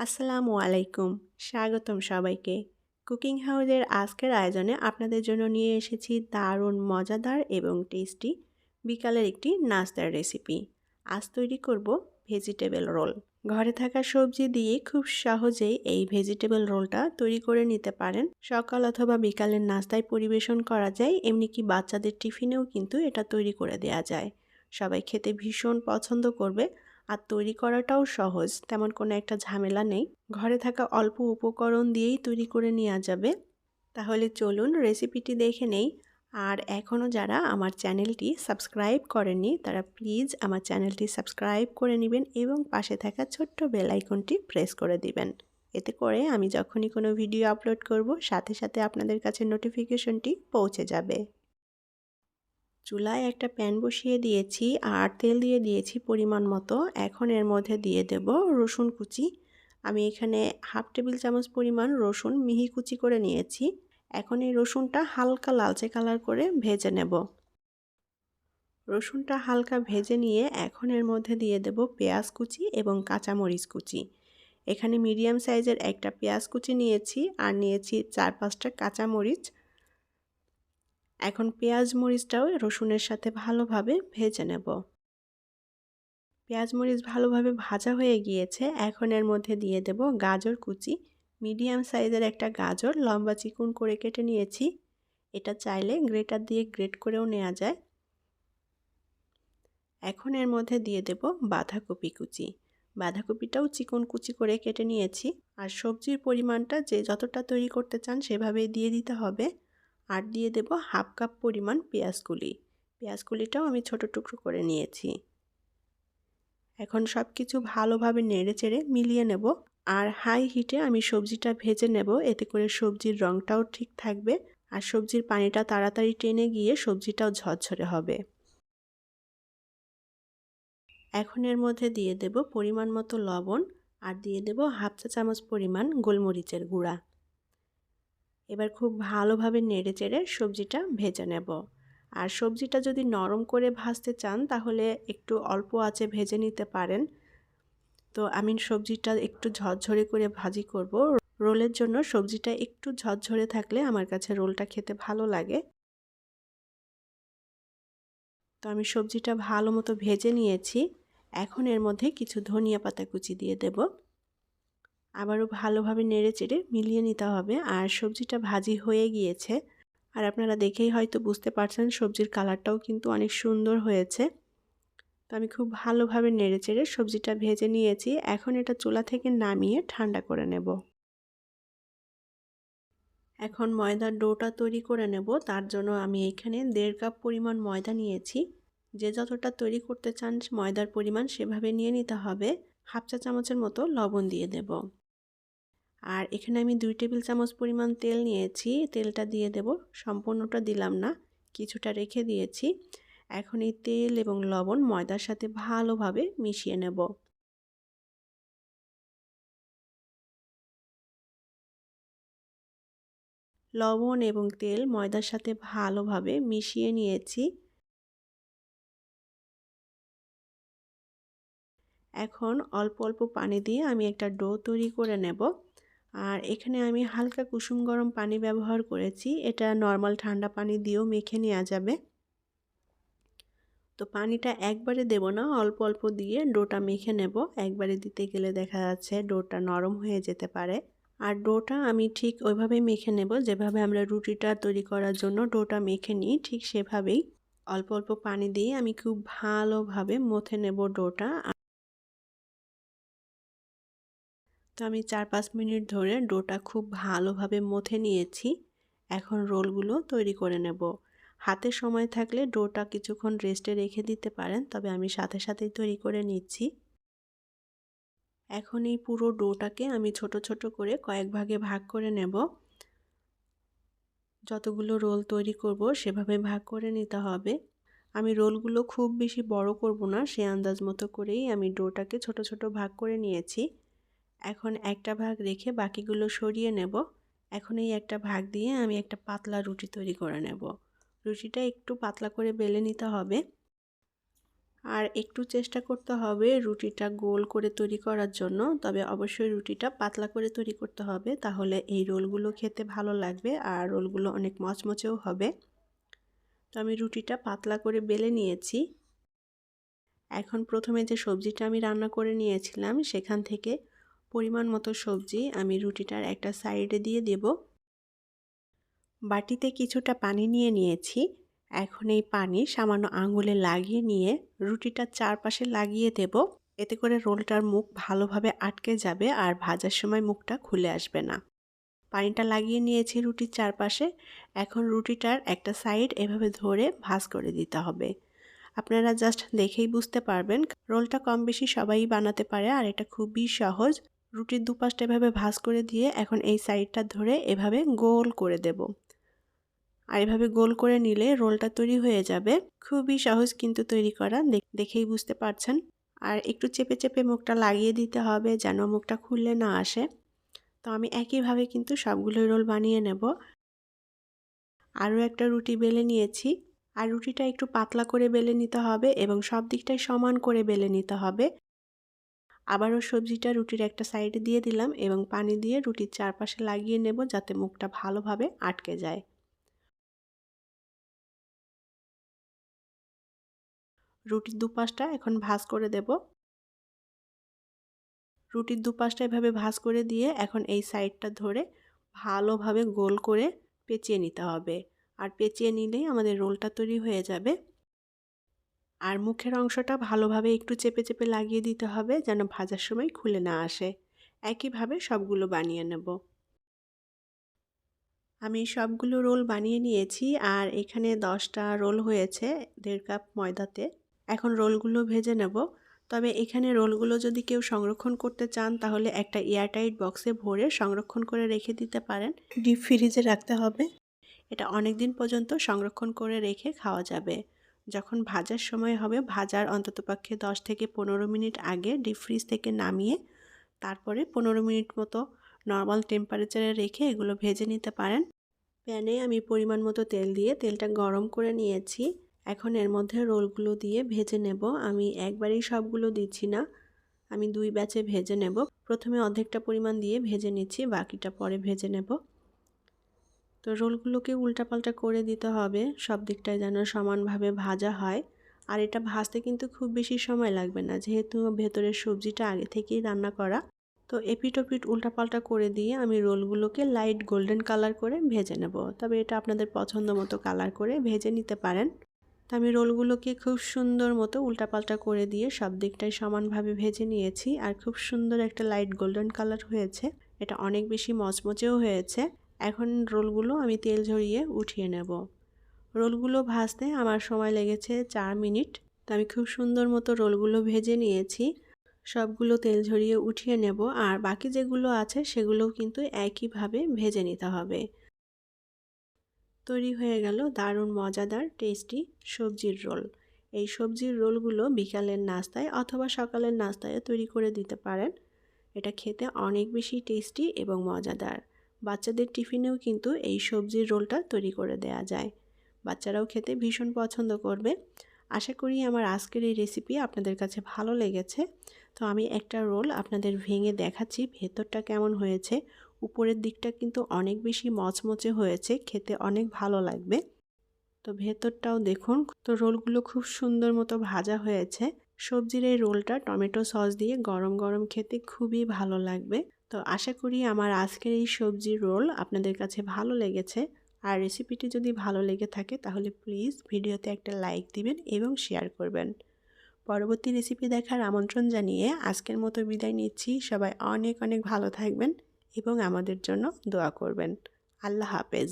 আসসালামু আলাইকুম, স্বাগতম সবাইকে। কুকিং হাউসের আজকের আয়োজনে আপনাদের জন্য নিয়ে এসেছি দারুণ মজাদার এবং টেস্টি বিকালের একটি নাস্তার রেসিপি। আজ তৈরি করব ভেজিটেবল রোল। ঘরে থাকা সবজি দিয়ে খুব সহজেই এই ভেজিটেবল রোলটা তৈরি করে নিতে পারেন। সকাল অথবা বিকালের নাস্তায় পরিবেশন করা যায়, এমনকি বাচ্চাদের টিফিনেও কিন্তু এটা তৈরি করে দেওয়া যায়। সবাই খেতে ভীষণ পছন্দ করবে। আর তৈরি করাটাও সহজ, তেমন কোনো একটা ঝামেলা নেই। ঘরে থাকা অল্প উপকরণ দিয়েই তৈরি করে নেওয়া যাবে। তাহলে চলুন রেসিপিটি দেখে নেই। আর এখনও যারা আমার চ্যানেলটি সাবস্ক্রাইব করেননি তারা প্লিজ আমার চ্যানেলটি সাবস্ক্রাইব করে নেবেন এবং পাশে থাকা ছোট্ট বেল আইকনটি প্রেস করে দিবেন। এতে করে আমি যখনই কোনো ভিডিও আপলোড করব সাথে সাথে আপনাদের কাছে নোটিফিকেশনটি পৌঁছে যাবে। চুলায় একটা প্যান বসিয়ে দিয়েছি আর তেল দিয়ে দিয়েছি পরিমাণ মতো। এখন এর মধ্যে দিয়ে দেব রসুন কুচি। আমি এখানে হাফ টেবিল চামচ পরিমাণ রসুন মিহি কুচি করে নিয়েছি। এখন এই রসুনটা হালকা লালচে কালার করে ভেজে নেব। রসুনটা হালকা ভেজে নিয়ে এখন এর মধ্যে দিয়ে দেব পেঁয়াজ কুচি এবং কাঁচামরিচ কুচি। এখানে মিডিয়াম সাইজের একটা পেঁয়াজ কুচি নিয়েছি আর নিয়েছি 4-5টা কাঁচামরিচ। এখন পেঁয়াজ মরিচটাও রসুনের সাথে ভালোভাবে ভেজে নেব। পেঁয়াজ মরিচ ভালোভাবে ভাজা হয়ে গিয়েছে। এখন এর মধ্যে দিয়ে দেব গাজর কুচি। মিডিয়াম সাইজের একটা গাজর লম্বা চিকন করে কেটে নিয়েছি। এটা চাইলে গ্রেটার দিয়ে গ্রেট করেও নেওয়া যায়। এখন এর মধ্যে দিয়ে দেব বাঁধাকপি কুচি। বাঁধাকপিটাও চিকন কুচি করে কেটে নিয়েছি। আর সবজির পরিমাণটা যে যতটা তৈরি করতে চান সেভাবেই দিয়ে দিতে হবে। আর দিয়ে দেব হাফ কাপ পরিমাণ পেঁয়াজকুলি। পেঁয়াজকুলিটাও আমি ছোট টুকরো করে নিয়েছি। এখন সব কিছু ভালোভাবে নেড়েচেড়ে মিলিয়ে নেব। আর হাই হিটে আমি সবজিটা ভেজে নেব, এতে করে সবজির রঙটাও ঠিক থাকবে আর সবজির পানিটা তাড়াতাড়ি টেনে গিয়ে সবজিটাও ঝরঝরে হবে। এখন এর মধ্যে দিয়ে দেব পরিমাণ মতো লবণ আর দিয়ে দেব হাফ চা চামচ পরিমাণ গোলমরিচের গুঁড়া। এবার খুব ভালোভাবে নেড়েচেড়ে সবজিটা ভেজে নেব। আর সবজিটা যদি নরম করে ভাজতে চান তাহলে একটু অল্প আঁচে ভেজে নিতে পারেন। তো আমি সবজিটা একটু ঝরঝরে করে ভাজি করব। রোলের জন্য সবজিটা একটু ঝরঝরে থাকলে আমার কাছে রোলটা খেতে ভালো লাগে। তো আমি সবজিটা ভালো মতো ভেজে নিয়েছি। এখন এর মধ্যে কিছু ধনিয়া পাতা কুচি দিয়ে দেব। আবারও ভালোভাবে নেড়েচেড়ে মিলিয়ে নিতে হবে। আর সবজিটা ভাজি হয়ে গিয়েছে। আর আপনারা দেখেই হয়তো বুঝতে পারছেন সবজির কালারটাও কিন্তু অনেক সুন্দর হয়েছে। তো আমি খুব ভালোভাবে নেড়েচেড়ে সবজিটা ভেজে নিয়েছি। এখন এটা চুলা থেকে নামিয়ে ঠান্ডা করে নেব। এখন ময়দার ডোটা তৈরি করে নেব। তার জন্য আমি এখানে 1.5 কাপ পরিমাণ ময়দা নিয়েছি। যে যতটা তৈরি করতে চান ময়দার পরিমাণ সেভাবে নিয়ে নিতে হবে। হাফ চা চামচের মতো লবণ দিয়ে দেব। আর এখানে আমি 2 টেবিল চামচ পরিমাণ তেল নিয়েছি। তেলটা দিয়ে দেব, সম্পূর্ণটা দিলাম না, কিছুটা রেখে দিয়েছি। এখন এই তেল এবং লবণ ময়দার সাথে ভালোভাবে মিশিয়ে নেব। লবণ এবং তেল ময়দার সাথে ভালোভাবে মিশিয়ে নিয়েছি। এখন অল্প অল্প পানি দিয়ে আমি একটা ডো তৈরি করে নেব। আর এখানে আমি হালকা কুসুম গরম পানি ব্যবহার করেছি। এটা নর্মাল ঠান্ডা পানি দিয়েও মেখে নেওয়া যাবে। তো পানিটা একবারে দেব না, অল্প অল্প দিয়ে ডোটা মেখে নেব। একবারে দিতে গেলে দেখা যাচ্ছে ডোটা নরম হয়ে যেতে পারে। আর ডোটা আমি ঠিক ওইভাবেই মেখে নেব যেভাবে আমরা রুটিটা তৈরি করার জন্য ডোটা মেখে নিই, ঠিক সেভাবেই অল্প অল্প পানি দিয়ে আমি খুব ভালোভাবে মথে নেব ডোটা। তো আমি 4-5 মিনিট ধরে ডোটা খুব ভালোভাবে মথে নিয়েছি। এখন রোলগুলো তৈরি করে নেব। হাতে সময় থাকলে ডোটা কিছুক্ষণ রেস্টে রেখে দিতে পারেন, তবে আমি সাথে সাথেই তৈরি করে নিচ্ছি। এখন এই পুরো ডোটাকে আমি ছোট ছোট করে কয়েক ভাগে ভাগ করে নেব। যতগুলো রোল তৈরি করব সেভাবে ভাগ করে নিতে হবে। আমি রোলগুলো খুব বেশি বড় করব না, সে আন্দাজ মতো করেই আমি ডোটাকে ছোট ছোট ভাগ করে নিয়েছি। এখন একটা ভাগ রেখে বাকিগুলো সরিয়ে নেব। এখন এই একটা ভাগ দিয়ে আমি একটা পাতলা রুটি তৈরি করে নেব। রুটিটা একটু পাতলা করে বেলে নিতে হবে। আর একটু চেষ্টা করতে হবে রুটিটা গোল করে তৈরি করার জন্য, তবে অবশ্যই রুটিটা পাতলা করে তৈরি করতে হবে, তাহলে এই রোলগুলো খেতে ভালো লাগবে আর রোলগুলো অনেক মচমচেও হবে। তো আমি রুটিটা পাতলা করে বেলে নিয়েছি। এখন প্রথমে যে সবজিটা আমি রান্না করে নিয়েছিলাম সেখান থেকে পরিমাণ মতো সবজি আমি রুটিটার একটা সাইডে দিয়ে দেব। বাটিতে কিছুটা পানি নিয়ে নিয়েছি। এখন এই পানি সামান্য আঙুলে লাগিয়ে নিয়ে রুটিটার চারপাশে লাগিয়ে দেব। এতে করে রোলটার মুখ ভালোভাবে আটকে যাবে আর ভাজার সময় মুখটা খুলে আসবে না। পানিটা লাগিয়ে নিয়েছি রুটির চারপাশে। এখন রুটিটার একটা সাইড এভাবে ধরে ভাঁজ করে দিতে হবে। আপনারা জাস্ট দেখেই বুঝতে পারবেন, রোলটা কম বেশি সবাই বানাতে পারে আর এটা খুবই সহজ। রুটির দুপাশটা এভাবে ভাঁজ করে দিয়ে এখন এই সাইডটা ধরে এভাবে গোল করে দেব। আর এভাবে গোল করে নিলে রোলটা তৈরি হয়ে যাবে। খুবই সহজ কিন্তু তৈরি করা, দেখেই বুঝতে পারছেন। আর একটু চেপে চেপে মুখটা লাগিয়ে দিতে হবে যেন মুখটা খুললে না আসে। তো আমি একইভাবে কিন্তু সবগুলো রোল বানিয়ে নেব। আরও একটা রুটি বেলে নিয়েছি। আর রুটিটা একটু পাতলা করে বেলে নিতে হবে এবং সব দিকটাই সমান করে বেলে নিতে হবে। আবারও সবজিটা রুটির একটা সাইডে দিয়ে দিলাম এবং পানি দিয়ে রুটির চারপাশে লাগিয়ে নেব যাতে মুখটা ভালোভাবে আটকে যায়। রুটির দুপাশটা এখন ভাঁজ করে দেব। রুটির দুপাশটা এভাবে ভাঁজ করে দিয়ে এখন এই সাইডটা ধরে ভালোভাবে গোল করে পেঁচিয়ে নিতে হবে। আর পেঁচিয়ে নিলেই আমাদের রোলটা তৈরি হয়ে যাবে। আর মুখের অংশটা ভালোভাবে একটু চেপে চেপে লাগিয়ে দিতে হবে যেন ভাজার সময় খুলে না আসে। একইভাবে সবগুলো বানিয়ে নেব। আমি সবগুলো রোল বানিয়ে নিয়েছি আর এখানে 10টা রোল হয়েছে 1.5 কাপ ময়দাতে। এখন রোলগুলো ভেজে নেব। তবে এখানে রোলগুলো যদি কেউ সংরক্ষণ করতে চান তাহলে একটা এয়ারটাইট বক্সে ভরে সংরক্ষণ করে রেখে দিতে পারেন। ডিপ ফ্রিজে রাখতে হবে। এটা অনেক দিন পর্যন্ত সংরক্ষণ করে রেখে খাওয়া যাবে। যখন ভাজার সময় হবে ভাজার অন্ততপক্ষে 10 থেকে 15 মিনিট আগে ডিপ ফ্রিজ থেকে নামিয়ে তারপরে 15 মিনিট মতো নর্মাল টেম্পারেচারে রেখে এগুলো ভেজে নিতে পারেন। প্যানে আমি পরিমাণ মতো তেল দিয়ে তেলটা গরম করে নিয়েছি। এখন এর মধ্যে রোলগুলো দিয়ে ভেজে নেব। আমি একবারেই সবগুলো দিচ্ছি না, আমি 2 ব্যাচে ভেজে নেব। প্রথমে অর্ধেকটা পরিমাণ দিয়ে ভেজে নিচ্ছি, বাকিটা পরে ভেজে নেব। তো রোলগুলোকে উল্টাপাল্টা করে দিতে হবে, সব দিকটায় যেন সমানভাবে ভাজা হয়। আর এটা ভাজতে কিন্তু খুব বেশি সময় লাগবে না, যেহেতু ভেতরের সবজিটা আগে থেকেই রান্না করা। তো এপিট ওপিট উল্টাপাল্টা করে দিয়ে আমি রোলগুলোকে লাইট গোল্ডেন কালার করে ভেজে নেব। তবে এটা আপনাদের পছন্দ মতো কালার করে ভেজে নিতে পারেন। তো আমি রোলগুলোকে খুব সুন্দর মতো উল্টাপাল্টা করে দিয়ে সব দিকটাই সমানভাবে ভেজে নিয়েছি আর খুব সুন্দর একটা লাইট গোল্ডেন কালার হয়েছে। এটা অনেক বেশি মচমচেও হয়েছে। এখন রোলগুলো আমি তেল ঝরিয়ে উঠিয়ে নেব। রোলগুলো ভাজতে আমার সময় লেগেছে 4 মিনিট। তো আমি খুব সুন্দর মতো রোলগুলো ভেজে নিয়েছি। সবগুলো তেল ঝরিয়ে উঠিয়ে নেব আর বাকি যেগুলো আছে সেগুলোও কিন্তু একইভাবে ভেজে নিতে হবে। তৈরি হয়ে গেল দারুণ মজাদার টেস্টি সবজির রোল। এই সবজির রোলগুলো বিকালের নাস্তায় অথবা সকালের নাস্তায় তৈরি করে দিতে পারেন। এটা খেতে অনেক বেশি টেস্টি এবং মজাদার। বাচ্চাদের টিফিনেও কিন্তু এই সবজির রোলটা তৈরি করে দেয়া যায়। বাচ্চারাও খেতে ভীষণ পছন্দ করবে। আশা করি আমার আজকের এই রেসিপি আপনাদের কাছে ভালো লেগেছে। তো আমি একটা রোল আপনাদের ভেঙে দেখাচ্ছি ভেতরটা কেমন হয়েছে। উপরের দিকটা কিন্তু অনেক বেশি মচমচে হয়েছে, খেতে অনেক ভালো লাগবে। তো ভেতরটাও দেখুন। তো রোলগুলো খুব সুন্দর মতো ভাজা হয়েছে। সবজির এই রোলটা টমেটো সস দিয়ে গরম গরম খেতে খুবই ভালো লাগবে। তো আশা করি আমার আজকের এই সবজির রোল আপনাদের কাছে ভালো লেগেছে। আর রেসিপিটি যদি ভালো লেগে থাকে তাহলে প্লিজ ভিডিওতে একটা লাইক দিবেন এবং শেয়ার করবেন। পরবর্তী রেসিপি দেখার আমন্ত্রণ জানিয়ে আজকের মতো বিদায় নিচ্ছি। সবাই অনেক অনেক ভালো থাকবেন এবং আমাদের জন্য দোয়া করবেন। আল্লাহ হাফেজ।